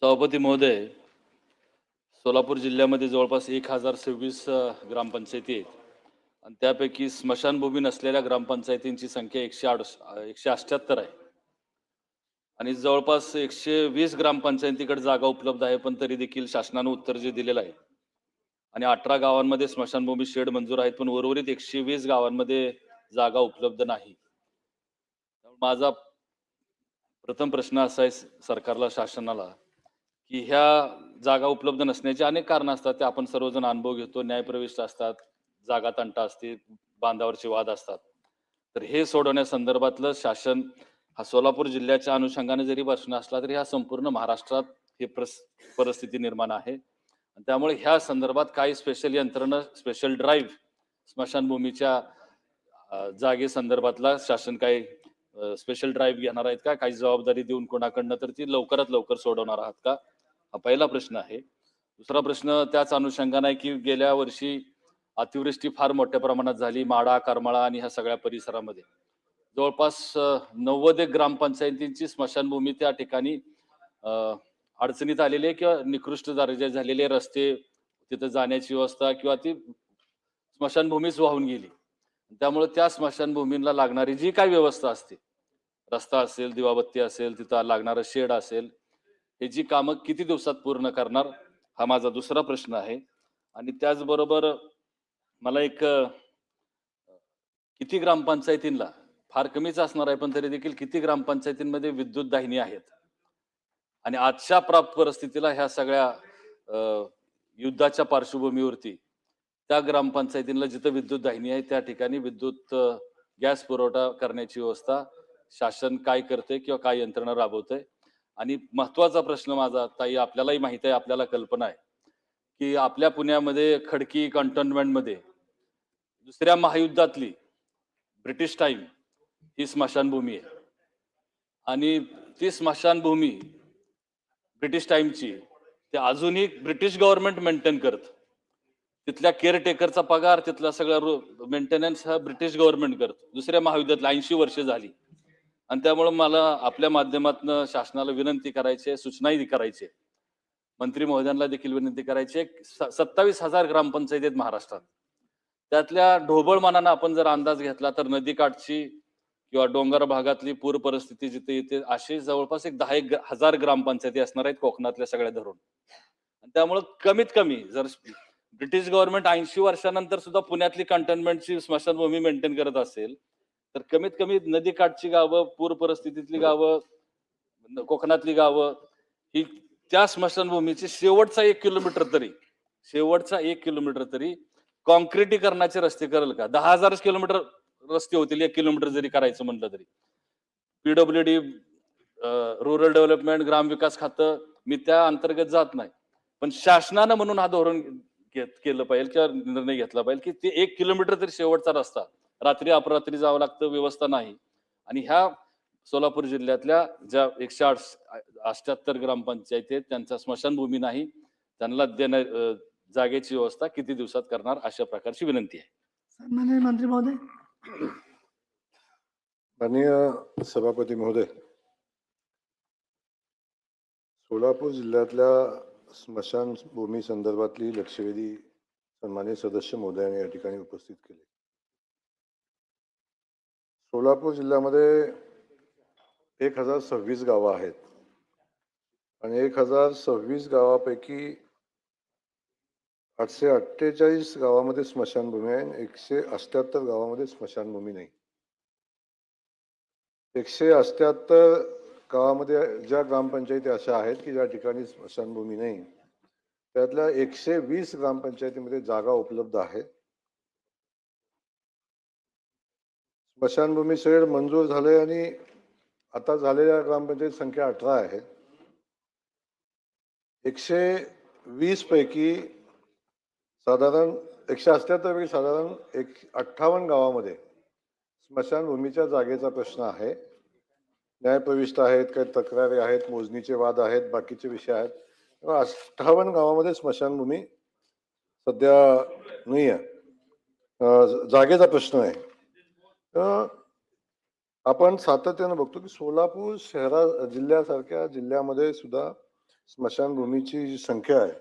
सभापती महोदय, सोलापूर जिल्ह्यामध्ये जवळपास 1026 ग्रामपंचायती आहेत आणि त्यापैकी स्मशानभूमी नसलेल्या ग्रामपंचायतींची संख्या 178 आहे आणि जवळपास 120 ग्रामपंचायतीकडे जागा उपलब्ध आहे, पण तरी देखील शासनानं उत्तर जे दिलेलं आहे आणि 18 गावांमध्ये स्मशानभूमी शेड मंजूर आहेत, पण उर्वरित 120 गावांमध्ये जागा उपलब्ध नाही. त्यामुळे माझा प्रथम प्रश्न असा आहे सरकारला, शासनाला, की ह्या जागा उपलब्ध नसण्याची अनेक कारणं असतात. ते आपण सर्वजण अनुभव घेतो. न्यायप्रविष्ट असतात, जागा तंटा असते, बांधावरचे वाद असतात. तर हे सोडवण्यासंदर्भातलं शासन हा सोलापूर जिल्ह्याच्या अनुषंगाने जरी प्रश्न असला तरी हा संपूर्ण महाराष्ट्रात ही परिस्थिती निर्माण आहे. आणि त्यामुळे ह्या संदर्भात काही स्पेशल यंत्रणा, स्पेशल ड्राईव्ह स्मशानभूमीच्या जागेसंदर्भातला शासन काही स्पेशल ड्राईव्ह घेणार आहेत का? काही जबाबदारी देऊन कोणाकडनं तर ती लवकरात लवकर सोडवणार आहात का? हा पहिला प्रश्न आहे. दुसरा प्रश्न त्याच अनुषंगाने आहे, की गेल्या वर्षी अतिवृष्टी फार मोठ्या प्रमाणात झाली. माढा, करमाळा आणि ह्या सगळ्या परिसरामध्ये. जवळपास 90 एक ग्रामपंचायतींची स्मशानभूमी त्या ठिकाणी अ, अडचणीत आलेली आहे किंवा निकृष्ट दर्जा झालेले रस्ते, तिथं जाण्याची व्यवस्था किंवा ती स्मशानभूमीच वाहून गेली. त्यामुळे त्या स्मशानभूमीला लागणारी जी काही व्यवस्था असते, रस्ता असेल, दिवाबत्ती असेल, तिथं लागणारं शेड असेल, हे जी कामं किती दिवसात पूर्ण करणार? हा माझा दुसरा प्रश्न आहे. आणि त्याचबरोबर मला एक किती ग्रामपंचायतींना, फार कमीच असणार आहे, पण तरी देखील किती ग्रामपंचायतींमध्ये विद्युत दाहिनी आहेत? आणि आजच्या परिस्थितीला ह्या सगळ्या युद्धाच्या पार्श्वभूमीवरती त्या ग्रामपंचायतींना जिथं विद्युत दाहिनी आहे, त्या ठिकाणी विद्युत गॅस पुरवठा करण्याची व्यवस्था शासन काय करतंय किंवा काय यंत्रणा राबवतंय? आणि महत्त्वाचा प्रश्न माझा, ताई, आपल्यालाही माहित आहे, आपल्याला कल्पना आहे, की आपल्या पुण्यामध्ये खडकी कॅन्टोन्मेंटमध्ये दुसऱ्या महायुद्धातली ब्रिटिश टाईम ही स्मशानभूमी आहे. आणि ती स्मशानभूमी ब्रिटिश टाईमची ते अजूनही ब्रिटिश गव्हर्नमेंट मेंटेन करतं. तिथल्या केअरटेकरचा पगार, तिथला सगळा मेंटेनन्स हा ब्रिटिश गव्हर्नमेंट करतं. दुसऱ्या महायुद्धातला 80 वर्ष झाली. आणि त्यामुळे मला आपल्या माध्यमातनं शासनाला विनंती करायची आहे, सूचनाही करायची आहे. मंत्री महोदयांना देखील विनंती करायची आहे. 27,000 ग्रामपंचायती आहेत महाराष्ट्रात. त्यातल्या ढोबळ आपण जर अंदाज घेतला तर नदीकाठची किंवा डोंगर भागातली पूर परिस्थिती जिथे येते, अशी जवळपास एक 10,000 ग्रामपंचायती असणार आहेत कोकणातल्या सगळ्या धरून. आणि त्यामुळं कमीत कमी जर ब्रिटिश गव्हर्नमेंट 80 वर्षानंतर सुद्धा पुण्यातली कंटेनमेंटची स्मशानभूमी मेंटेन करत असेल, तर कमीत कमी नदीकाठची गावं, पूर परिस्थितीतली गावं, कोकणातली गावं, ही त्या स्मशानभूमीची शेवटचा 1 किलोमीटर तरी काँक्रिटीकरणाचे रस्ते करेल का? 10,000 किलोमीटर रस्ते होतील 1 किलोमीटर जरी करायचं म्हटलं तरी. पीडब्ल्यूडी, रुरल डेव्हलपमेंट, ग्रामविकास खातं, मी त्या अंतर्गत जात नाही. पण शासनानं म्हणून हा धोरण केलं पाहिजे किंवा निर्णय घेतला पाहिजे, की ते 1 किलोमीटर तरी शेवटचा रस्ता. रात्री अपरात्री जावं लागतं, व्यवस्था नाही. आणि ह्या सोलापूर जिल्ह्यातल्या ज्या 178 ग्रामपंचायती आहेत, त्यांच्या स्मशानभूमी नाही. त्यांना जागेची व्यवस्था किती दिवसात करणार, अशा प्रकारची विनंती आहे. सन्माननीय मंत्री महोदय. माननीय सभापती महोदय, सोलापूर जिल्ह्यातल्या स्मशानभूमी संदर्भातली लक्षवेधी सन्माननीय सदस्य महोदयांनी या ठिकाणी उपस्थित केले. सोलापूर जिल्ह्यामध्ये 1026 गावं आहेत आणि 1026 गावापैकी 848 गावामध्ये स्मशानभूमी आहे आणि 178 गावामध्ये स्मशानभूमी नाही. 178 गावामध्ये ज्या ग्रामपंचायती अशा आहेत की ज्या ठिकाणी स्मशानभूमी नाही, त्यातल्या 120 ग्रामपंचायतीमध्ये जागा उपलब्ध आहे. स्मशानभूमी शेड मंजूर झाले आणि आता झालेल्या ग्रामपंचायत संख्या 18 आहे. 120 पैकी साधारण 178 पैकी साधारण 58 गावामध्ये स्मशानभूमीच्या जागेचा प्रश्न आहे. न्यायप्रविष्ट आहेत, काही तक्रारी आहेत, मोजणीचे वाद आहेत, बाकीचे विषय आहेत. 58 गावामध्ये स्मशानभूमी सध्या नाही आहे. जागेचा प्रश्न आहे. तर आपण सातत्यानं बघतो की सोलापूर जिल्ह्यासारख्या जिल्ह्यामध्ये सुद्धा स्मशानभूमीची जी संख्या आहे,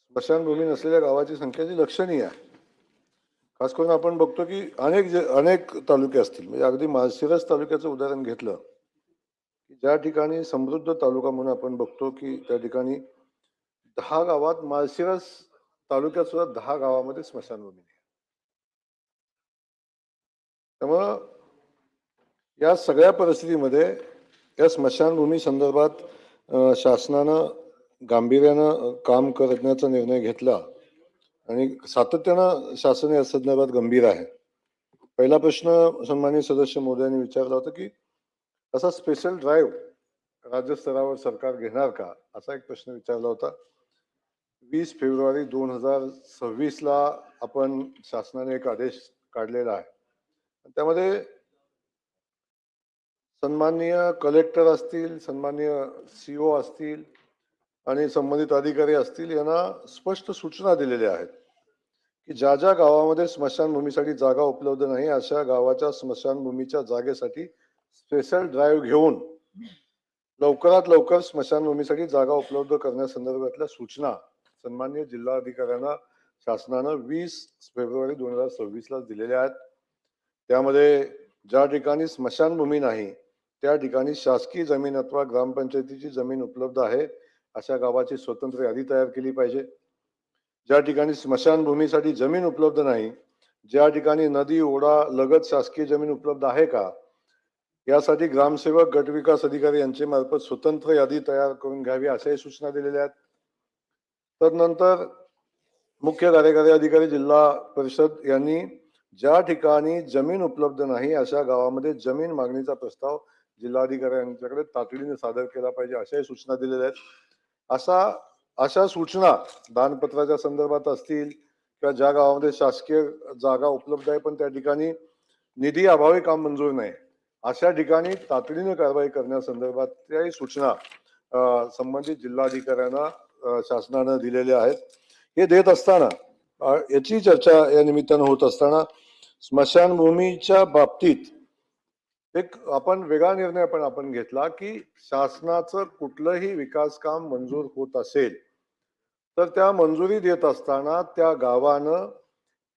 स्मशानभूमी नसलेल्या गावाची संख्या जी लक्षणीय आहे. खास करून आपण बघतो की अनेक तालुके असतील, म्हणजे अगदी माळशिरस तालुक्याचं उदाहरण घेतलं की ज्या ठिकाणी समृद्ध तालुका म्हणून आपण बघतो की त्या ठिकाणी 10 गावात, माळशिरस तालुक्यात सुद्धा 10 गावामध्ये स्मशानभूमी नाही. त्यामुळं या सगळ्या परिस्थितीमध्ये या स्मशानभूमी संदर्भात शासनानं गांभीर्यानं काम करण्याचा निर्णय घेतला आणि सातत्यानं शासन या संदर्भात गंभीर आहे. पहिला प्रश्न सन्माननीय सदस्य महोदयांनी विचारला होता की असा स्पेशल ड्राईव्ह राज्य स्तरावर सरकार घेणार का, असा एक प्रश्न विचारला होता. 20 फेब्रुवारी 2026ला आपण शासनाने एक आदेश काढलेला आहे. त्यामध्ये सन्माननीय कलेक्टर असतील, सन्माननीय CO असतील आणि संबंधित अधिकारी असतील यांना स्पष्ट सूचना दिलेल्या आहेत की ज्या ज्या गावामध्ये स्मशानभूमीसाठी जागा उपलब्ध नाही अशा गावाच्या स्मशानभूमीच्या जागेसाठी स्पेशल ड्राईव्ह घेऊन लवकरात लवकर स्मशानभूमीसाठी जागा उपलब्ध करण्यासंदर्भातल्या सूचना सन्माननीय जिल्हाधिकाऱ्यांना शासनानं 20 फेब्रुवारी 2026ला दिलेल्या आहेत. त्यामध्ये ज्या ठिकाणी स्मशानभूमी नाही त्या ठिकाणी शासकीय जमीन अथवा ग्रामपंचायतीची जमीन उपलब्ध आहे अशा गावाची स्वतंत्र यादी तयार केली पाहिजे. ज्या ठिकाणी स्मशानभूमीसाठी जमीन उपलब्ध नाही, ज्या ठिकाणी नदी ओढा लगत शासकीय जमीन उपलब्ध आहे का, यासाठी ग्रामसेवक गट विकास अधिकारी यांचे मार्फत स्वतंत्र यादी तयार करून घ्यावी अशाही सूचना दिलेल्या आहेत. तदनंतर मुख्य कार्यकारी अधिकारी जिल्हा परिषद यांनी ज्या ठिकाणी जमीन उपलब्ध नाही अशा गावामध्ये जमीन मागणीचा प्रस्ताव जिल्हाधिकारी यांच्याकडे तातडीने सादर केला पाहिजे अशाही सूचना दिलेल्या आहेत. अशा सूचना दानपत्राच्या संदर्भात असतील किंवा ज्या गावामध्ये शासकीय जागा उपलब्ध आहे पण त्या ठिकाणी निधी अभावी काम मंजूर नाही अशा ठिकाणी तातडीने कारवाई करण्यासंदर्भात त्याही सूचना संबंधित जिल्हाधिकाऱ्यांना शासनानं दिलेल्या आहेत. हे देत असताना याची चर्चा या निमित्तानं होत असताना स्मशानभूमीच्या बाबतीत एक आपण वेगळा निर्णय आपण घेतला की शासनाचं कुठलंही विकास काम मंजूर होत असेल तर त्या मंजुरी देत असताना त्या गावानं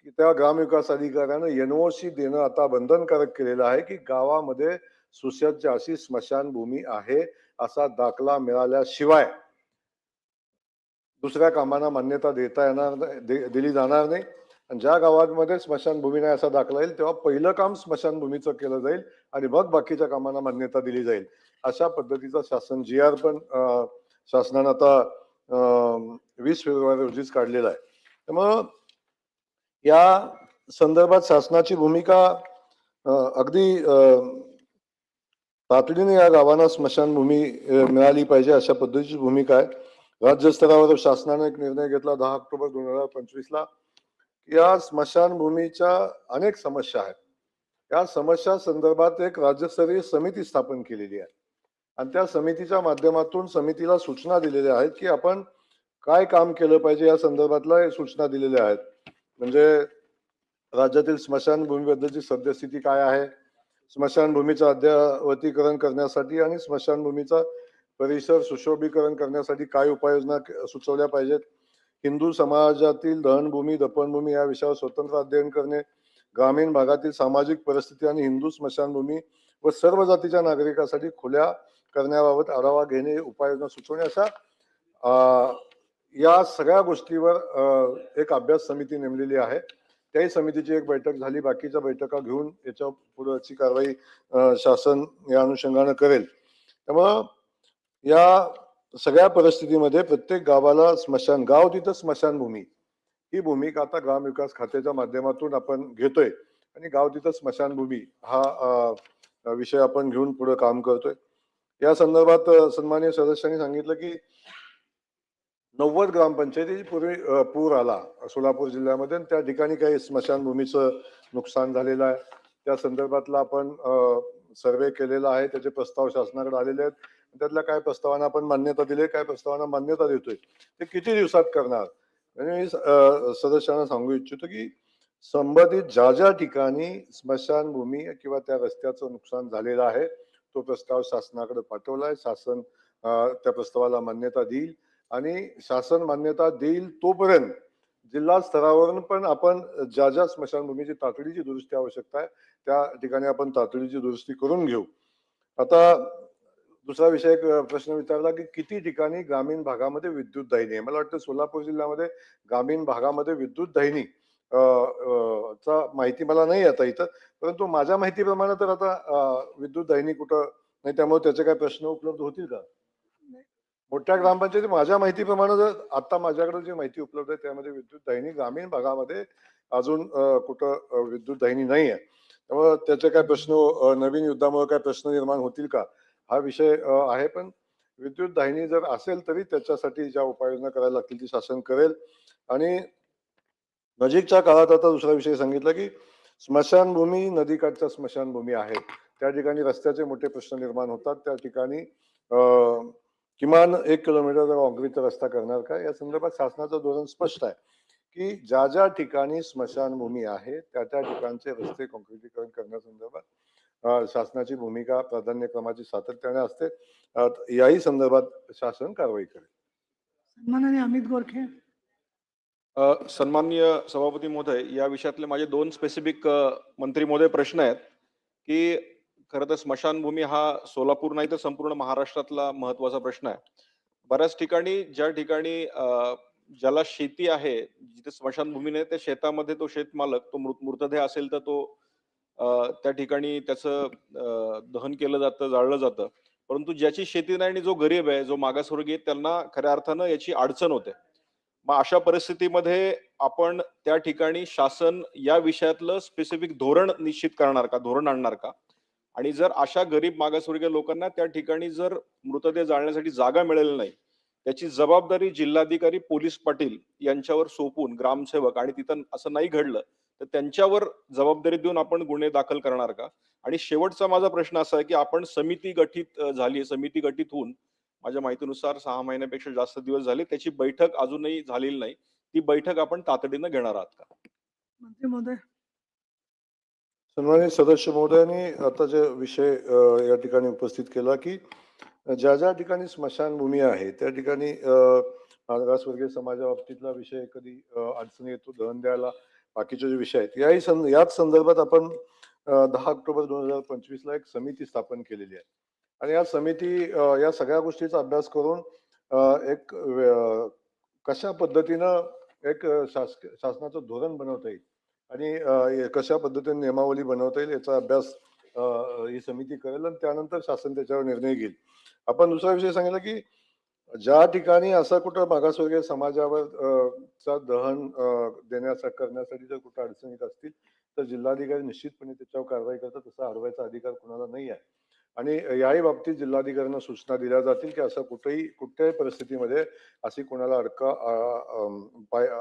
त्या ग्रामविकास अधिकाऱ्यानं NOC देणं आता बंधनकारक केलेलं आहे की गावामध्ये सुसज्ज अशी स्मशानभूमी आहे असा दाखला मिळाल्याशिवाय दुसऱ्या कामांना मान्यता देता येणार दिली जाणार नाही. आणि ज्या गावांमध्ये स्मशानभूमी नाही असा दाखला येईल तेव्हा पहिलं काम स्मशानभूमीचं केलं जाईल आणि मग बाकीच्या कामांना मान्यता दिली जाईल. अशा पद्धतीचा शासन GR पण शासनानं आता 20 फेब्रुवारी रोजीच काढलेला आहे. त्यामुळं या संदर्भात शासनाची भूमिका अगदी तातडीने या गावांना स्मशानभूमी मिळाली पाहिजे अशा पद्धतीची भूमिका आहे. राज्य स्तरावर शासनाने एक निर्णय घेतला 10 ऑक्टोबर 2025ला. या स्मशानभूमीच्या अनेक समस्या आहेत. या समस्या संदर्भात एक राज्यस्तरीय समिती स्थापन केलेली आहे आणि त्या समितीच्या माध्यमातून समितीला सूचना दिलेल्या आहेत की आपण काय काम केलं पाहिजे या संदर्भातल्या सूचना दिलेल्या आहेत. म्हणजे राज्यातील स्मशानभूमीबद्दलची सद्यस्थिती काय आहे, स्मशानभूमीचं अद्ययावतीकरण करण्यासाठी आणि स्मशानभूमीचा परिसर सुशोभीकरण करण्यासाठी काय उपाययोजना सुचवल्या पाहिजेत, हिंदू समाजातील दहनभूमी दफनभूमी या विषयावर स्वतंत्र अध्ययन करणे, ग्रामीण भागातील सामाजिक परिस्थिती आणि हिंदू स्मशानभूमी व सर्व जातीच्या नागरिकांसाठी खुल्या करण्याबाबत आढावा घेणे, उपाययोजना सुचवणे अशा या सगळ्या गोष्टीवर एक अभ्यास समिती नेमलेली आहे. त्याही समितीची एक बैठक झाली. बाकीच्या बैठका घेऊन याच्या पुढची कारवाई शासन या अनुषंगाने करेल. त्यामुळं या सगळ्या परिस्थितीमध्ये प्रत्येक गावाला गाव तिथं स्मशानभूमी ही भूमिका आता ग्रामविकास खात्याच्या माध्यमातून आपण घेतोय आणि गाव तिथं स्मशानभूमी हा विषय आपण घेऊन पुढे काम करतोय. या संदर्भात सन्माननीय सदस्यांनी सांगितलं की 90 ग्रामपंचायती पूर्वी पूर आला सोलापूर जिल्ह्यामध्ये, त्या ठिकाणी काही स्मशानभूमीचं नुकसान झालेलं आहे. त्या संदर्भातला आपण सर्वे केलेला आहे, त्याचे प्रस्ताव शासनाकडे आलेले आहेत. त्यातल्या काय प्रस्तावांना आपण मान्यता दिली, काय प्रस्तावांना मान्यता देतोय, ते किती दिवसात करणार. आणि सदस्यांना सांगू इच्छितो की संबंधित ज्या ज्या ठिकाणी स्मशानभूमी किंवा त्या रस्त्याचं नुकसान झालेलं आहे तो प्रस्ताव शासनाकडे पाठवलाय. शासन त्या प्रस्तावाला मान्यता देईल आणि शासन मान्यता देईल तोपर्यंत जिल्हा स्तरावरून पण आपण ज्या ज्या स्मशानभूमीची तातडीची दुरुस्ती आवश्यकता आहे त्या ठिकाणी आपण तातडीची दुरुस्ती करून घेऊ. आता दुसरा विषय एक प्रश्न विचारला की किती ठिकाणी ग्रामीण भागामध्ये विद्युत दाहिनी आहे. मला वाटतं सोलापूर जिल्ह्यामध्ये ग्रामीण भागामध्ये विद्युत दाहिनी चा माहिती मला नाही आता इथं, परंतु माझ्या माहितीप्रमाणे तर आता विद्युत दाहिनी कुठं नाही, त्यामुळे त्याचे काही प्रश्न उपलब्ध होतील का मोठ्या ग्रामपंचायती? माझ्या माहितीप्रमाणे जर आता माझ्याकडे जी माहिती उपलब्ध आहे त्यामध्ये विद्युत दाहिनी ग्रामीण भागामध्ये अजून कुठं विद्युत दाहिनी नाही आहे. त्यामुळे त्याचे काय प्रश्न नवीन युद्धामुळे काय प्रश्न निर्माण होतील का हा विषय आहे. पण विद्युत दाहिनी जर असेल तरी त्याच्यासाठी ज्या उपाययोजना करायला लागतील ती शासन करेल. आणि नजीकच्या काळात आता दुसरा विषय सांगितला की स्मशानभूमी नदीकाठच्या स्मशानभूमी आहेत, त्या ठिकाणी रस्त्याचे मोठे प्रश्न निर्माण होतात. त्या ठिकाणी किमान 1 किलोमीटर काँक्रीटचा रस्ता करणार का या संदर्भात शासनाचं धोरण स्पष्ट आहे की ज्या ज्या ठिकाणी स्मशानभूमी आहे त्या त्या ठिकाणचे रस्ते काँक्रिटीकरण करण्यासंदर्भात शासनाची भूमिका प्राधान्यक्रमाची सातत्याने असते. याही संदर्भात शासन कारवाई करेल. सन्माननीय अमित गोरखे. सन्माननीय सभापती महोदय, या विषयातले माझे 2 स्पेसिफिक मंत्री महोदय प्रश्न आहेत की खरं तर स्मशानभूमी हा सोलापूर नाही तर संपूर्ण महाराष्ट्रातला महत्वाचा प्रश्न आहे. बऱ्याच ठिकाणी ज्या ठिकाणी ज्याला शेती आहे, जिथे स्मशानभूमी नाही त्या शेतामध्ये तो शेतमालक तो मृतदेह असेल तर तो त्या ठिकाणी त्याचं दहन केलं जातं, जाळलं जातं. परंतु ज्याची शेती नाही आणि जो गरीब आहे, जो मागासवर्गीय आहे, त्यांना खऱ्या अर्थानं याची अडचण होते. मग अशा परिस्थितीमध्ये आपण त्या ठिकाणी शासन या विषयातलं स्पेसिफिक धोरण निश्चित करणार का, धोरण आणणार का? आणि जर अशा गरीब मागासवर्गीय लोकांना त्या ठिकाणी जर मृतदेह जाळण्यासाठी जागा मिळेल नाही, त्याची जबाबदारी जिल्हाधिकारी, पोलीस पाटील यांच्यावर सोपवून ग्रामसेवक आणि तिथं असं नाही घडलं तर त्यांच्यावर जबाबदारी देऊन आपण गुन्हे दाखल करणार का? आणि शेवटचा माझा प्रश्न असा आहे की आपण समिती गठीत झाली, समिती गठीत होऊन माझ्या माहितीनुसार 6 महिन्यापेक्षा जास्त दिवस झाले, त्याची बैठक अजूनही झालेली नाही. ती बैठक आपण तातडीनं घेणार आहात का? मंत्री महोदय. सन्माननीय सदस्य महोदयांनी आता जे विषय या ठिकाणी उपस्थित केला की ज्या ज्या ठिकाणी स्मशानभूमी आहे त्या ठिकाणी मागासवर्गीय समाजाबाबतीतला विषय कधी अडचणी येतो दहन द्यायला, बाकीचे जे विषय आहेत याच संदर्भात आपण 10 ऑक्टोबर 2025 ला एक समिती स्थापन केलेली आहे. आणि या समिती या सगळ्या गोष्टीचा अभ्यास करून एक कशा पद्धतीनं एक शासनाचं धोरण बनवता येईल आणि कशा पद्धतीने नियमावली बनवता येईल याचा अभ्यास ही समिती करेल आणि त्यानंतर शासन त्याच्यावर निर्णय घेईल. आपण दुसरा विषय सांगितला की ज्या ठिकाणी असं कुठं मागासवर्गीय समाजावर चा दहन करण्यासाठी जर कुठं अडचणी येत असतील तर जिल्हाधिकारी निश्चितपणे त्याच्यावर कारवाई करतात. तसा अडवायचा अधिकार कुणाला नाही आहे. आणि याही बाबतीत जिल्हाधिकाऱ्यांना सूचना दिल्या जातील की असं कुठल्याही परिस्थितीमध्ये अशी कुणाला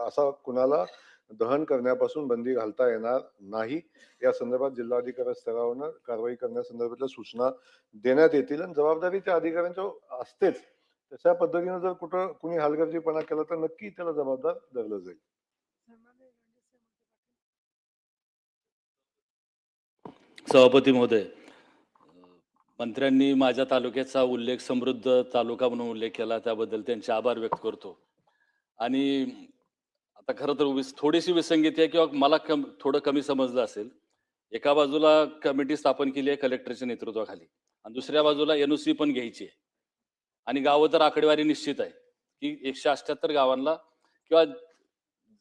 असा कुणाला दहन करण्यापासून बंदी घालता येणार नाही. या संदर्भात जिल्हाधिकारी स्तरावर कारवाई करण्यासंदर्भातल्या सूचना देण्यात येतील आणि जबाबदारी त्या अधिकाऱ्यांच्या असतेच. तशा पद्धतीने जर कुठं कुणी हलगर्जीपणा केला तर नक्की त्याला जबाबदार धरलं जाईल. सभापती महोदय, मंत्र्यांनी माझ्या तालुक्याचा उल्लेख समृद्ध तालुका म्हणून उल्लेख केला, त्याबद्दल त्यांचे आभार व्यक्त करतो. आणि आता खरं तर थोडीशी विसंगती आहे किंवा मला थोडं कमी समजलं असेल. एका बाजूला कमिटी स्थापन केली आहे कलेक्टरच्या नेतृत्वाखाली आणि दुसऱ्या बाजूला एनओसी पण घ्यायची आहे आणि गावं तर आकडेवारी निश्चित आहे की 178 गावांना किंवा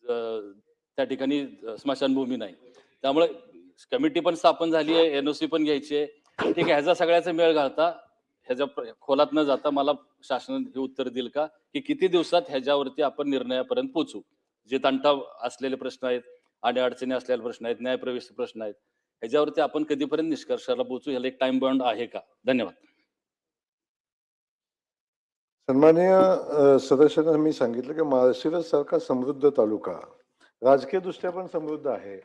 त्या ठिकाणी स्मशानभूमी नाही. त्यामुळे कमिटी पण स्थापन झाली आहे, एनओसी पण घ्यायची आहे. ठीक आहे, ह्याचा सगळ्याचा मेळ घालता ह्याच्या खोलात न जाता मला शासन हे उत्तर देईल का की किती दिवसात ह्याच्यावरती आपण निर्णयापर्यंत पोहोचू? जे तंटा असलेले प्रश्न आहेत, अडचणी असलेले प्रश्न आहेत, न्यायप्रविष्ट प्रश्न आहेत, ह्याच्यावरती आपण कधीपर्यंत निष्कर्षाला पोहोचू, ह्याला एक टाइम बाउंड आहे का? धन्यवाद. सन्माननीय सदस्यांना मी सांगितलं की माळशिरस सारखा समृद्ध तालुका राजकीय दृष्ट्या पण समृद्ध आहे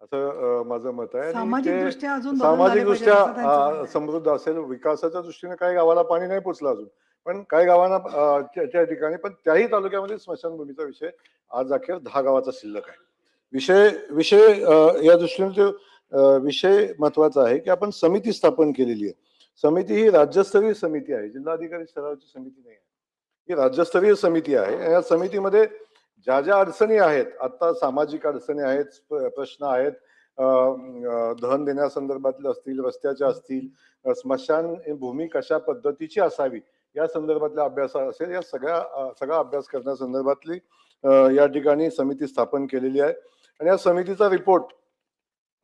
असं माझं मत आहे. सामाजिक दृष्ट्या समृद्ध असेल, विकासाच्या दृष्टीने काही गावाला पाणी नाही पोचलं अजून, पण काही गावांना त्या ठिकाणी, पण त्याही तालुक्यामध्ये स्मशानभूमीचा विषय आज अखेर 10 गावाचा शिल्लक आहे. विषय या दृष्टीने विषय महत्वाचा आहे की आपण समिती स्थापन केलेली आहे. समिती ही राज्यस्तरीय समिती आहे, जिल्हाधिकारी स्तरावरची समिती नाही आहे. ही राज्यस्तरीय समिती आहे. आणि या समितीमध्ये ज्या ज्या अडचणी आहेत, आता सामाजिक अडचणी आहेत, प्रश्न आहेत, दहन देण्यासंदर्भातले असतील, रस्त्याच्या असतील, स्मशान भूमी कशा पद्धतीची असावी या संदर्भातला अभ्यास असेल, या सगळा अभ्यास करण्यासंदर्भातली या ठिकाणी समिती स्थापन केलेली आहे. आणि या समितीचा रिपोर्ट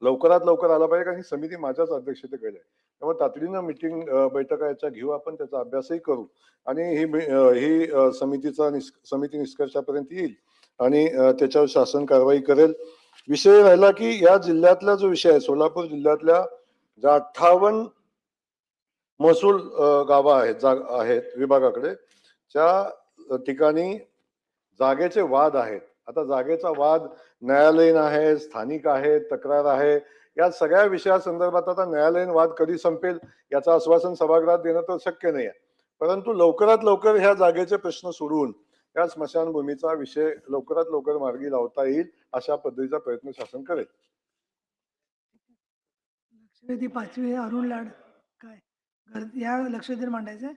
लवकरात लवकर आला पाहिजे, कारण ही समिती माझ्याच अध्यक्षतेखाली आहे. त्यामुळे तातडीनं मिटिंग बैठका याच्या घेऊ, आपण त्याचा अभ्यासही करू आणि ही समिती निष्कर्षापर्यंत येईल आणि त्याच्यावर शासन कारवाई करेल. विषय राहिला की या जिल्ह्यातला जो विषय आहे, सोलापूर जिल्ह्यातल्या ज्या 58 महसूल गावं आहेत विभागाकडे, त्या ठिकाणी जागेचे वाद आहेत. आता जागेचा वाद न्यायालयीन आहे, स्थानिक आहे, तक्रार आहे. या सगळ्या विषयासंदर्भात आता न्यायालयीन वाद कधी संपेल याचं आश्वासन सभागृहात देणं तर शक्य नाही आहे. परंतु लवकरात लवकर ह्या जागेचे प्रश्न सोडवून या स्मशानभूमीचा विषय लवकरात लवकर मार्गी लावता येईल अशा पद्धतीचा प्रयत्न शासन करेल. लक्षवेधी 5वी अरुण लाड काय या लक्षवेधी मांडायचंय?